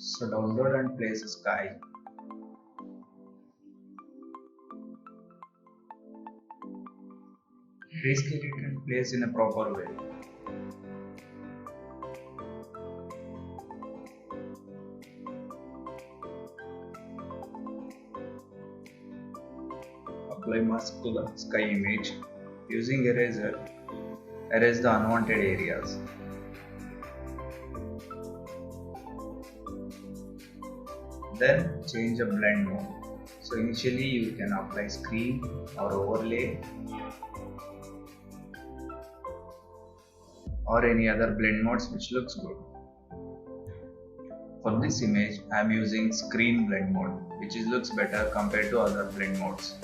So download and place a sky. Rescale it and place in a proper way. Apply mask to the sky image. Using eraser, erase the unwanted areas. Then change the blend mode. So initially you can apply screen or overlay or any other blend modes which looks good. For this image I am using screen blend mode which looks better compared to other blend modes.